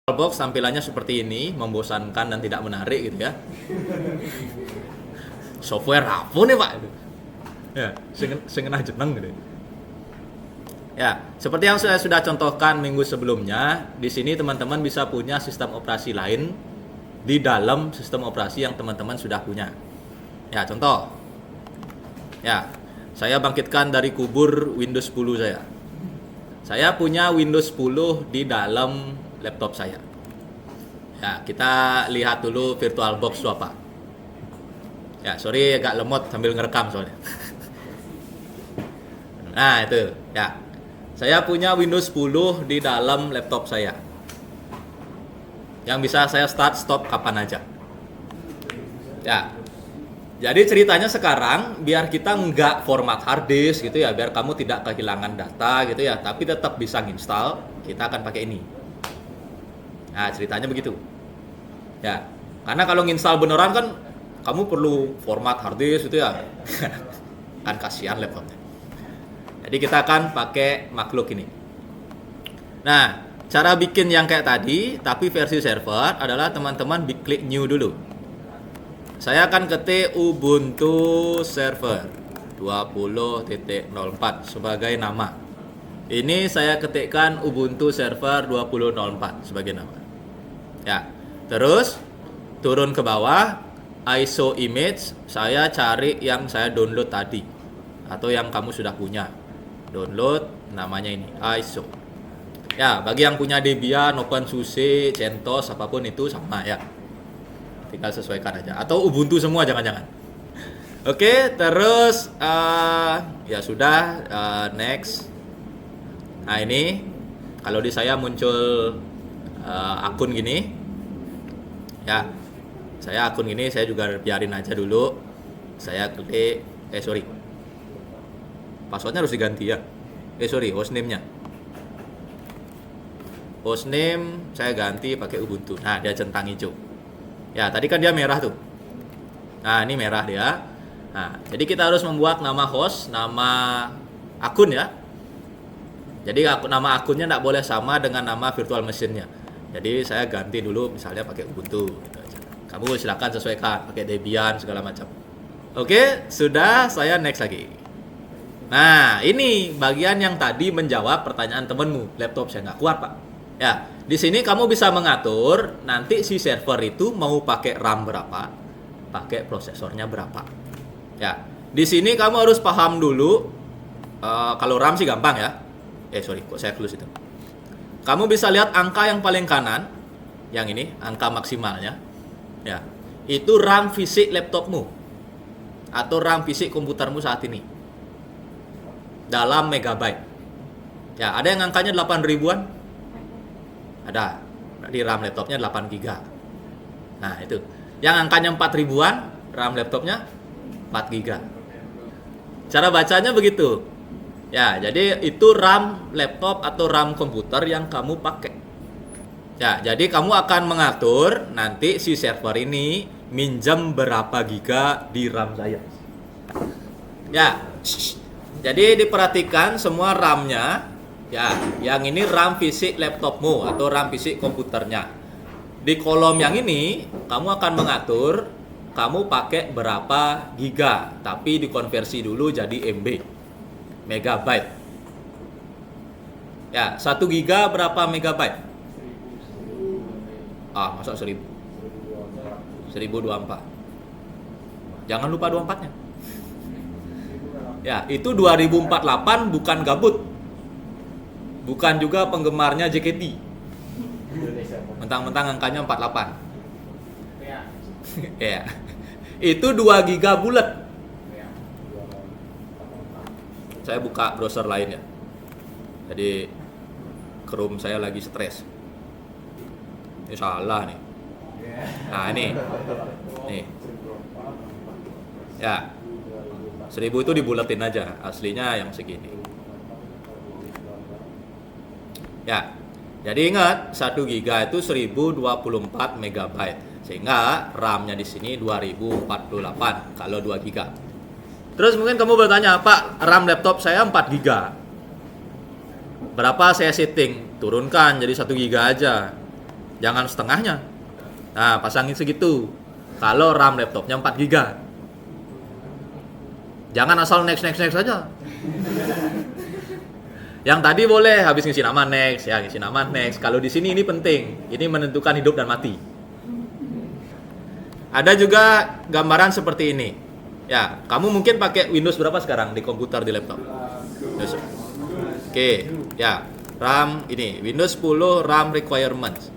Box tampilannya seperti ini, membosankan dan tidak menarik gitu ya. Software apa nih Pak? Ya, sengenah jeneng gitu. Ya, seperti yang saya sudah contohkan minggu sebelumnya, di sini teman-teman bisa punya sistem operasi lain di dalam sistem operasi yang teman-teman sudah punya. Ya, contoh. Ya, saya bangkitkan dari kubur Windows 10 saya. Saya punya Windows 10 di dalam laptop saya. Ya, kita lihat dulu VirtualBox itu apa. Ya, sorry agak lemot sambil ngerekam soalnya. Nah, itu. Ya. Saya punya Windows 10 di dalam laptop saya. Yang bisa saya start stop kapan aja. Ya. Jadi ceritanya sekarang biar kita nggak format hard disk gitu ya, biar kamu tidak kehilangan data gitu ya, tapi tetap bisa nginstal, kita akan pakai ini. Nah, ceritanya begitu. Ya. Karena kalau nginstal beneran kan kamu perlu format hard disk gitu ya. Kan kasihan laptopnya. Jadi kita akan pakai makhluk ini. Nah, cara bikin yang kayak tadi tapi versi server adalah teman-teman klik new dulu. Saya akan ketik Ubuntu Server 20.04 sebagai nama. Ini saya ketikkan Ubuntu Server 20.04 sebagai nama. Ya. Terus turun ke bawah, ISO image, saya cari yang saya download tadi atau yang kamu sudah punya. Download namanya ini, ISO. Ya, bagi yang punya Debian, OpenSUSE, CentOS apapun itu sama ya. Tinggal sesuaikan aja atau Ubuntu semua jangan-jangan. Oke, terus ya sudah, next. Nah, ini kalau di saya muncul akun gini. Ya. Saya akun gini saya juga biarin aja dulu. Saya klik sorry. Passwordnya harus diganti ya. Hostname-nya. Hostname saya ganti pakai Ubuntu. Nah, dia centang hijau. Ya, tadi kan dia merah tuh. Nah, ini merah dia. Nah, jadi kita harus membuat nama host, nama akun ya. Jadi nama akunnya tidak boleh sama dengan nama virtual machine-nya. Jadi saya ganti dulu misalnya pakai Ubuntu gitu aja. Kamu silakan sesuaikan pakai Debian segala macam. Oke, sudah, saya next lagi. Nah, ini bagian yang tadi menjawab pertanyaan temenmu. Laptop saya nggak kuat, Pak. Ya, di sini kamu bisa mengatur nanti si server itu mau pakai RAM berapa, pakai prosesornya berapa. Ya, di sini kamu harus paham dulu. Kalau RAM sih gampang ya. Sorry, kok saya close itu. Kamu bisa lihat angka yang paling kanan, yang ini angka maksimalnya. Ya, itu RAM fisik laptopmu atau RAM fisik komputermu saat ini dalam megabyte. Ya, ada yang angkanya 8 ribuan. Ada. Di RAM laptopnya 8 giga. Nah, itu. Yang angkanya 4 ribuan, RAM laptopnya 4 giga. Cara bacanya begitu. Ya, jadi itu RAM laptop atau RAM komputer yang kamu pakai. Ya, jadi kamu akan mengatur nanti si server ini minjem berapa giga di RAM saya. Ya. Jadi diperhatikan semua RAM-nya. Ya, yang ini RAM fisik laptopmu atau RAM fisik komputernya. Di kolom yang ini, kamu akan mengatur kamu pakai berapa giga, tapi dikonversi dulu jadi MB, megabyte. Ya, 1 giga berapa megabyte? Masa 1000? 1024. Jangan lupa 24-nya. Ya, itu 2048 bukan gabut. Bukan juga penggemarnya JKT. Mentang-mentang angkanya 48. Ya. Itu 2 giga bulat. Saya buka browser lain ya. Jadi Chrome saya lagi stres. Ini salah nih. Nah, ini. Nih. Ya. 1000 itu dibulatin aja. Aslinya yang segini. Ya, jadi ingat 1 giga itu 1024 megabyte, sehingga RAM-nya di sini 2048 kalau 2 giga. Terus mungkin kamu bertanya, Pak, RAM laptop saya 4 giga. Berapa saya setting? Turunkan jadi 1 giga aja. jangan setengahnya. Nah, pasangin segitu. Kalau RAM laptopnya 4 GB. Jangan asal next saja. Yang tadi boleh habis ngisi nama next, ya ngisi nama next. Kalau di sini ini penting. Ini menentukan hidup dan mati. Ada juga gambaran seperti ini. Ya, kamu mungkin pakai Windows berapa sekarang di komputer, di laptop? Windows. Oke, ya. RAM ini Windows 10 RAM requirements.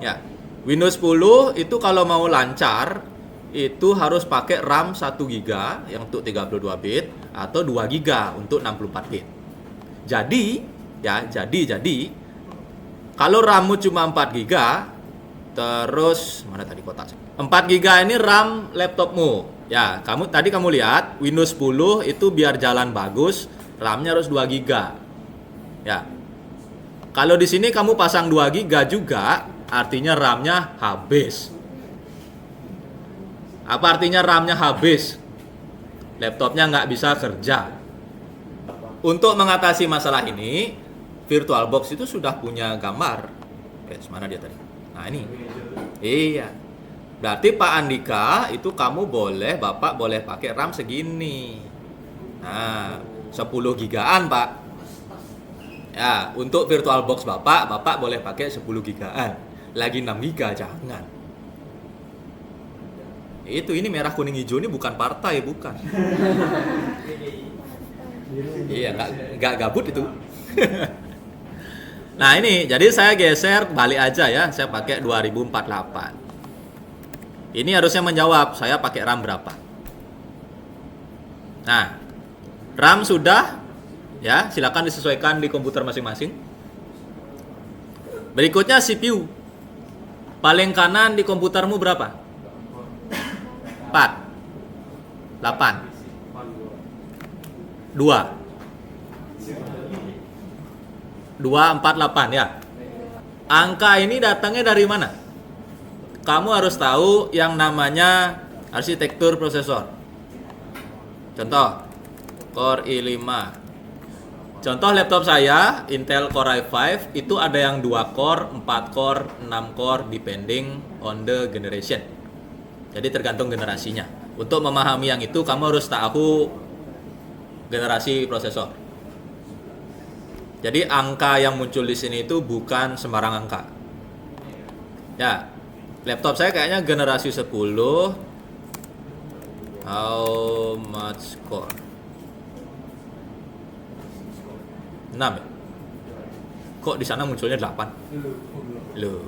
Ya. Windows 10 itu kalau mau lancar itu harus pakai RAM 1 GB yang untuk 32 bit atau 2 GB untuk 64 bit. Jadi kalau RAM-mu cuma 4 GB, terus mana tadi kotak? 4 GB ini RAM laptopmu. Ya, kamu lihat Windows 10 itu biar jalan bagus, RAM-nya harus 2 GB. Ya. Kalau di sini kamu pasang 2 GB juga, artinya RAM-nya habis. Apa artinya RAM-nya habis? Laptopnya nggak bisa kerja. Untuk mengatasi masalah ini, VirtualBox itu sudah punya gambar. Mana dia tadi? Nah ini. Iya. Berarti Pak Andika itu Bapak boleh pakai RAM segini. Nah, 10 gigaan Pak. Ya, untuk VirtualBox Bapak boleh pakai 10 gigaan. Lagi 6 giga jangan. Ini merah kuning hijau ini bukan partai, bukan. Iya, nggak gabut itu. Nah ini, jadi saya geser balik aja ya, saya pakai 2048. Ini harusnya menjawab, saya pakai RAM berapa. Nah, RAM sudah, ya silakan disesuaikan di komputer masing-masing. Berikutnya CPU. Paling kanan di komputermu berapa? 4 8 2 248 ya. Angka ini datangnya dari mana? Kamu harus tahu yang namanya arsitektur prosesor. Contoh Core i5. Contoh laptop saya Intel Core i5 itu ada yang 2 core, 4 core, 6 core depending on the generation. Jadi tergantung generasinya. Untuk memahami yang itu kamu harus tahu generasi prosesor. Jadi angka yang muncul di sini itu bukan sembarang angka. Ya, laptop saya kayaknya generasi 10. How much core? 6 ya? Kok di sana munculnya 8? Loh.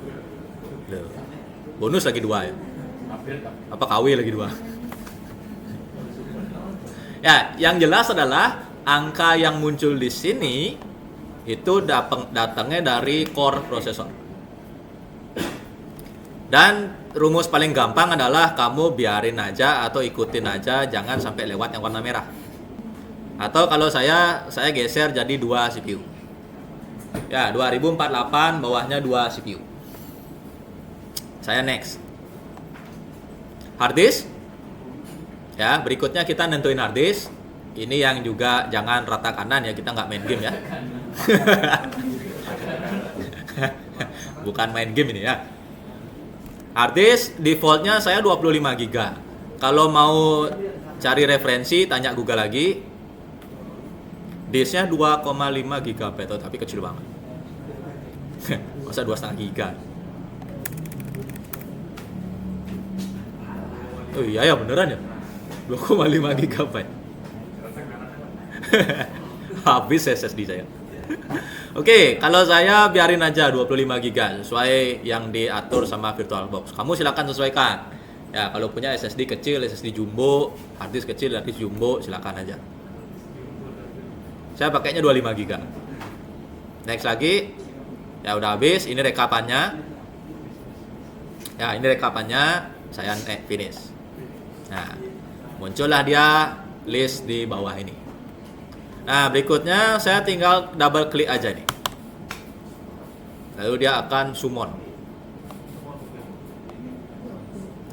Bonus lagi 2 ya? Apa KW lagi 2? Ya, yang jelas adalah angka yang muncul di sini itu datangnya dari core prosesor. Dan rumus paling gampang adalah kamu biarin aja atau ikutin aja, jangan sampai lewat yang warna merah. Atau kalau saya geser jadi 2 CPU. Ya, 2048 bawahnya 2 CPU. Saya next. Hard disk. Ya, berikutnya kita nentuin hard disk. Ini yang juga jangan rata kanan ya, kita nggak main game ya. Bukan main game ini ya. Hard disk defaultnya saya 25 GB. Kalau mau cari referensi tanya Google lagi. Disknya 2,5 GB, tapi kecil banget. Masa 2,5 GB? Oh iya ya beneran ya. 2,5 GB. Habis SSD saya. Oke, kalau saya biarin aja 25 GB sesuai yang diatur sama VirtualBox. Kamu silakan sesuaikan. Ya, kalau punya SSD kecil, SSD jumbo, hard disk kecil, hard disk jumbo, silakan aja. Saya pakainya 25 GB. Next lagi. Ya udah habis, ini rekapannya. Ya, ini rekapannya, saya finish. Nah, muncullah dia list di bawah ini. Nah, berikutnya saya tinggal double klik aja nih. Lalu dia akan summon.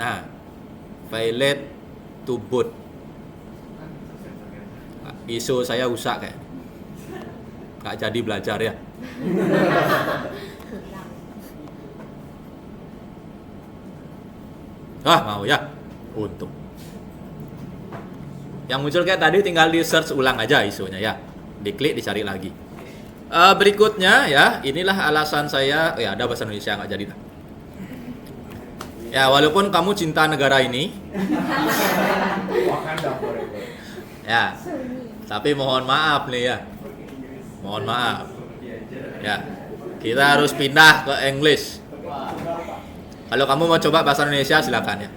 Nah, failed to boot. ISO saya rusak kayak. Nggak jadi belajar ya. Mau ya. Untung. Yang muncul kayak tadi tinggal di search ulang aja isunya ya. Diklik, dicari lagi. Berikutnya ya, inilah alasan saya. Ya, ada bahasa Indonesia nggak jadi dah. Ya, walaupun kamu cinta negara ini. Ya, tapi mohon maaf nih ya. Mohon maaf. Ya, kita harus pindah ke English. Kalau kamu mau coba bahasa Indonesia silakan ya.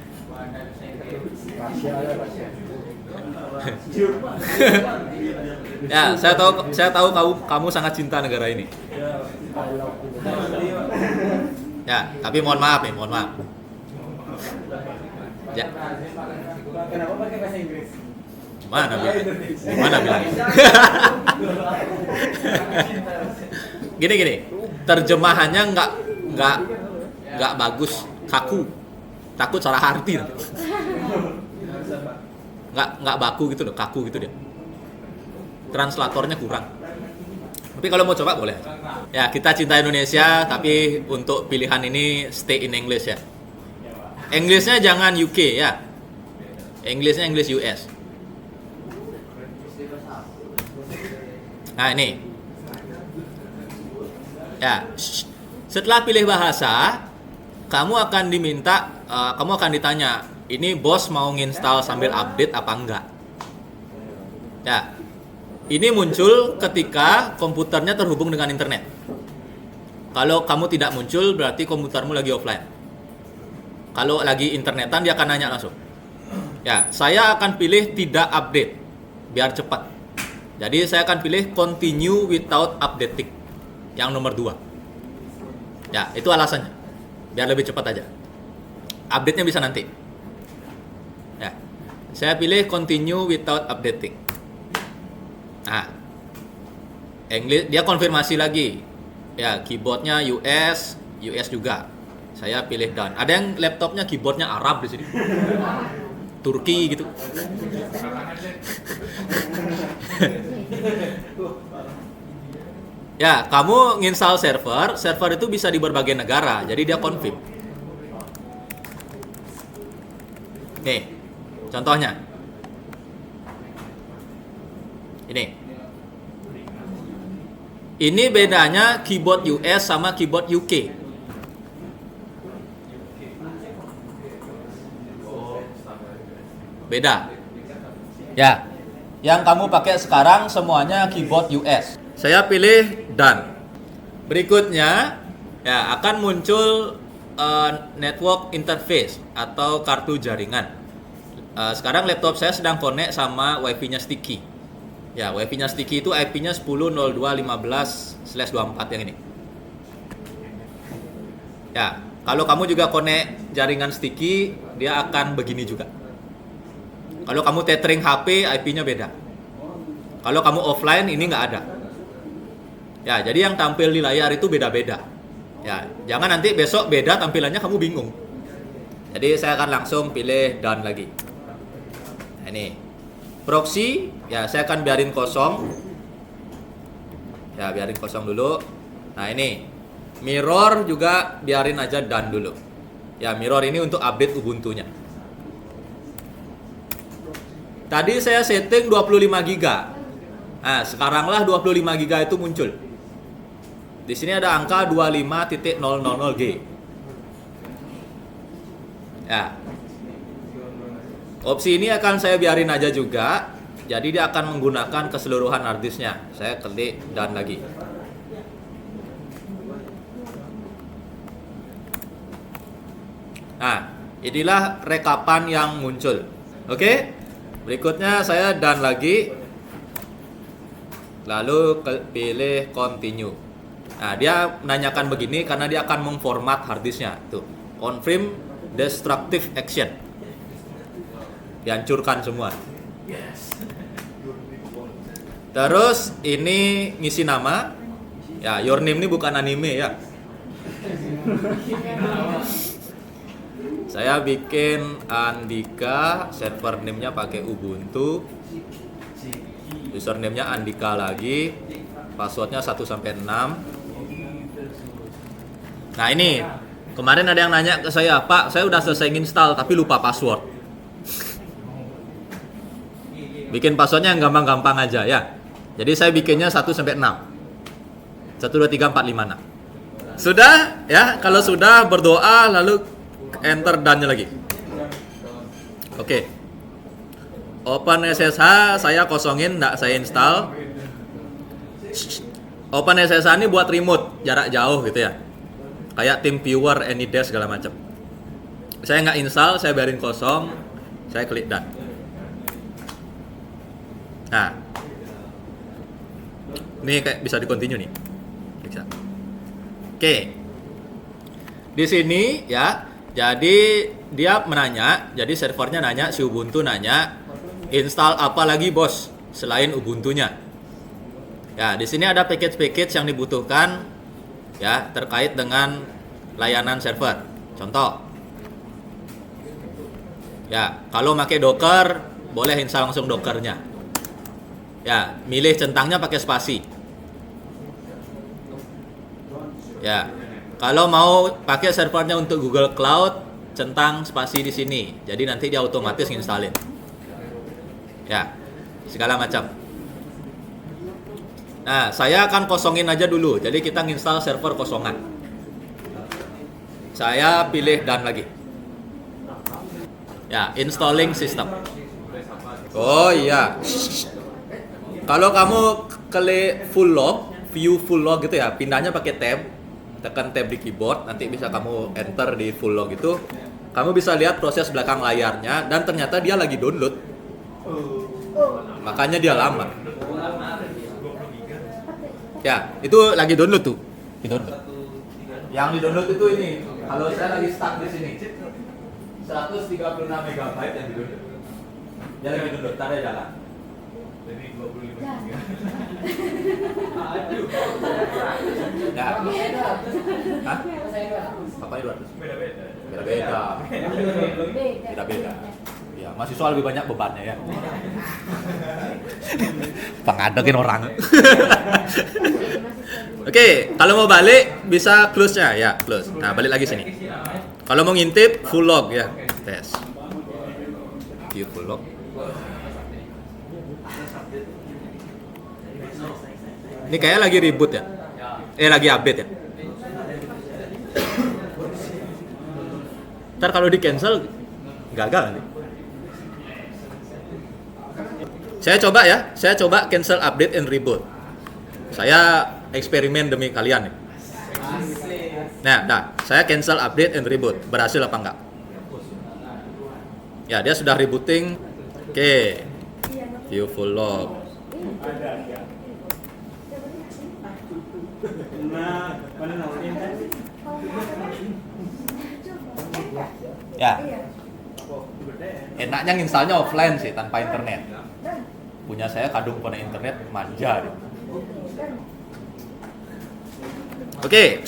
Ya, saya tahu kamu sangat cinta negara ini. Ya, tapi mohon maaf nih, mohon maaf. Ya. Kenapa pakai bahasa Inggris? Gimana bilang? Gini. Terjemahannya nggak bagus, kaku. Takut salah arti. Nggak baku gitu loh, kaku gitu dia. Translatornya kurang. Tapi kalau mau coba boleh. Ya, kita cinta Indonesia, tapi untuk pilihan ini stay in English ya. Englishnya jangan UK ya. Englishnya English US. Nah ini. Ya, setelah pilih bahasa, kamu akan ditanya, ini bos mau nginstal sambil update apa enggak? Ya, ini muncul ketika komputernya terhubung dengan internet. Kalau kamu tidak muncul, berarti komputermu lagi offline. Kalau lagi internetan, dia akan nanya langsung. Ya, saya akan pilih tidak update, biar cepat. Jadi saya akan pilih continue without updating, yang nomor 2. Ya, itu alasannya. Biar lebih cepat aja. Update-nya bisa nanti. Ya, saya pilih continue without updating. Nah, English, dia konfirmasi lagi. Ya, keyboardnya US juga. Saya pilih done. Ada yang laptopnya keyboardnya Arab di sini. Turki gitu. Ya, kamu nginstal server itu bisa di berbagai negara, jadi dia confirm. Nih, contohnya. Ini bedanya keyboard US sama keyboard UK. Beda. Ya, yang kamu pakai sekarang semuanya keyboard US. Saya pilih done. Berikutnya ya akan muncul network interface atau kartu jaringan. Sekarang laptop saya sedang connect sama WiFi-nya Sticky. Ya, WiFi-nya Sticky itu IP-nya 10.02.15/24 yang ini. Ya, kalau kamu juga connect jaringan Sticky, dia akan begini juga. Kalau kamu tethering HP, IP-nya beda. Kalau kamu offline, ini nggak ada. Ya, jadi yang tampil di layar itu beda-beda. Ya, jangan nanti besok beda tampilannya kamu bingung. Jadi saya akan langsung pilih done lagi. Nah, ini proxy, ya saya akan biarin kosong. Ya, biarin kosong dulu. Nah, ini mirror juga biarin aja done dulu. Ya, mirror ini untuk update Ubuntu-nya. Tadi saya setting 25 GB. Nah, sekaranglah 25 GB itu muncul. Di sini ada angka 25.000G. Ya. Opsi ini akan saya biarin aja juga. Jadi dia akan menggunakan keseluruhan hard disknya. Saya klik done lagi. Nah, inilah rekapan yang muncul. Oke? Berikutnya saya done lagi. Lalu pilih continue. Nah, dia menanyakan begini karena dia akan memformat hard disknya. Tuh, confirm destructive action. Dihancurkan semua. Terus ini ngisi nama. Ya, your name ini bukan anime ya. Saya bikin Andika, server name-nya pakai Ubuntu. Username-nya Andika lagi. Passwordnya 1 sampai 6. Nah, ini Kemarin ada yang nanya ke saya, Pak, saya udah selesai install tapi lupa password. Bikin passwordnya yang gampang-gampang aja ya. Jadi saya bikinnya 1 sampai 6. 1 2 3 4 5 6. Sudah ya, kalau sudah berdoa lalu enter done-nya lagi. Oke. Open SSH saya kosongin, enggak saya install. Open SSH ini buat remote jarak jauh gitu ya. Kayak TeamViewer, AnyDesk segala macam. Saya nggak install, saya biarin kosong, saya klik done. Nah, ini kayak bisa di continue nih. Bisa. Oke. Di sini ya, jadi dia menanya, jadi servernya nanya, si Ubuntu nanya, install apa lagi bos selain Ubuntunya? Ya, di sini ada package-package yang dibutuhkan ya terkait dengan layanan server. Contoh. Ya, kalau pakai Docker boleh install langsung Dockernya. Ya, milih centangnya pakai spasi. Ya, kalau mau pakai servernya untuk Google Cloud, centang spasi di sini. Jadi nanti dia otomatis nginstalin. Ya, segala macam. Nah, saya akan kosongin aja dulu. Jadi kita nginstal server kosongan. Saya pilih done lagi. Ya, installing system. Oh iya. Kalau kamu klik full log, view full log gitu ya, pindahnya pakai tab. Tekan tab di keyboard, nanti bisa kamu enter di full log itu. Kamu bisa lihat proses belakang layarnya dan ternyata dia lagi download. Makanya dia lama. Ya, itu lagi download tuh. Di download. Yang di download itu ini. Kalau saya lagi stuck di sini. 136 MB yang di download. Dia lagi download, tar dia jalan. Jadi 25 GB. Ya. Hah? Apa itu? Beda-beda. Beda-beda. Ya, mahasiswa lebih banyak bebannya ya. Pengadekin orang. Oke, kalau mau balik bisa close-nya ya, close. Nah, balik lagi sini. Kalau mau ngintip full log ya, tes. View full log. Ini kayak lagi reboot ya. Lagi update ya. Ntar kalau di cancel gagal nanti. Saya coba cancel update and reboot. Saya eksperimen demi kalian nih. Nah, saya cancel update and reboot. Berhasil apa enggak? Ya, dia sudah rebooting. Oke. View full log. Ya. Enaknya nginstalnya offline sih, tanpa internet. Punya saya kadung punya internet manja deh. Oke,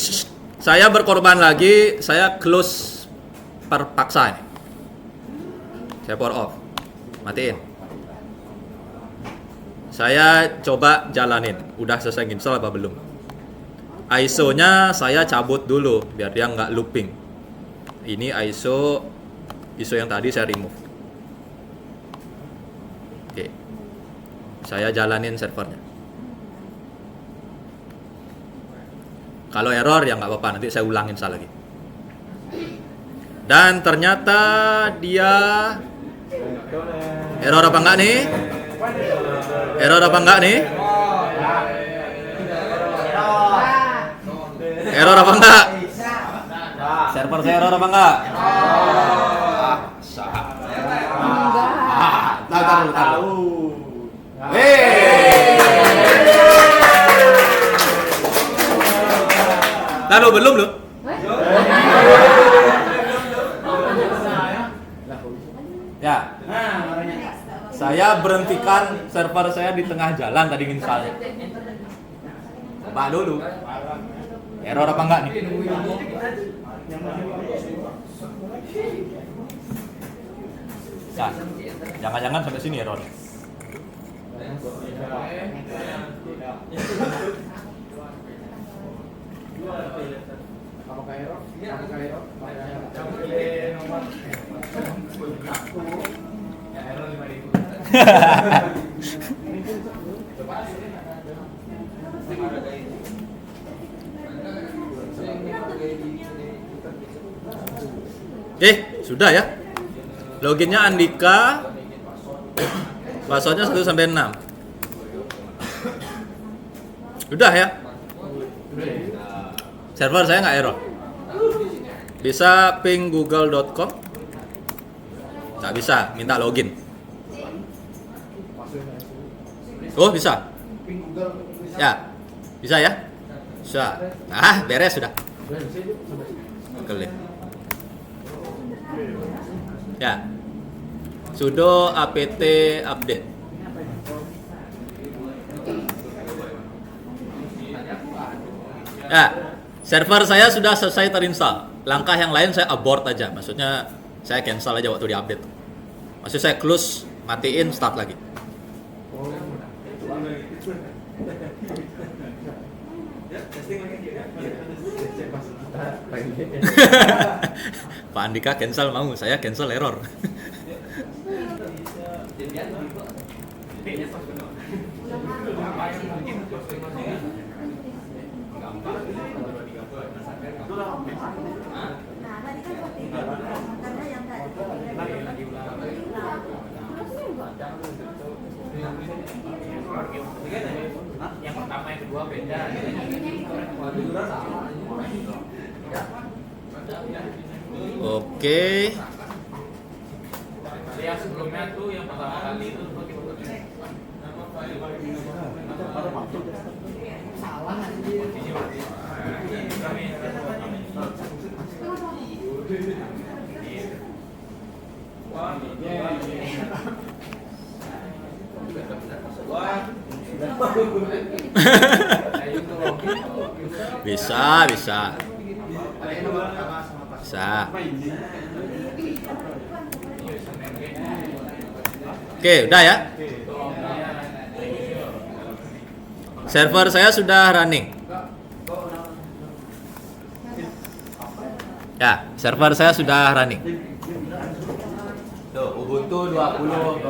saya berkorban lagi, saya close terpaksa ini. Saya power off, matiin. Saya coba jalanin, udah selesai install apa belum? ISO-nya saya cabut dulu, biar dia nggak looping. Ini ISO yang tadi saya remove. Oke, saya jalanin servernya. Kalau error ya nggak apa-apa, nanti saya ulangin lagi. Dan ternyata dia error apa enggak nih? Error apa enggak nih? Error apa enggak? Server saya error apa enggak? Tahu. Tahu belum lu? Ya. Saya berhentikan server saya di tengah jalan tadi installnya. Coba dulu. Error apa enggak nih? Nah, jangan-jangan sampai sini error. Apakah error? Apakah error? Ya error 5.000. Sudah ya. Loginnya Andika. Passwordnya 1 sampai 6. Udah ya. Server saya nggak error. Bisa ping google.com? Nggak bisa, minta login. Oh bisa. Ya, bisa ya. Bisa. Nah, beres sudah. Klik. Ya. Sudo apt update. Ya, server saya sudah selesai terinstall. Langkah yang lain saya abort aja. Maksudnya saya cancel aja waktu di update. Maksud saya close, matiin, start lagi. Pak Andika cancel mau, saya cancel error. Yang pertama yang kedua beda. Oke. Yang sebelumnya tuh yang pertama kali itu salah anjir. Bisa. Bisa. Oke, udah ya. Server saya sudah running. Ya, server saya sudah running. Tuh, Ubuntu 20.4.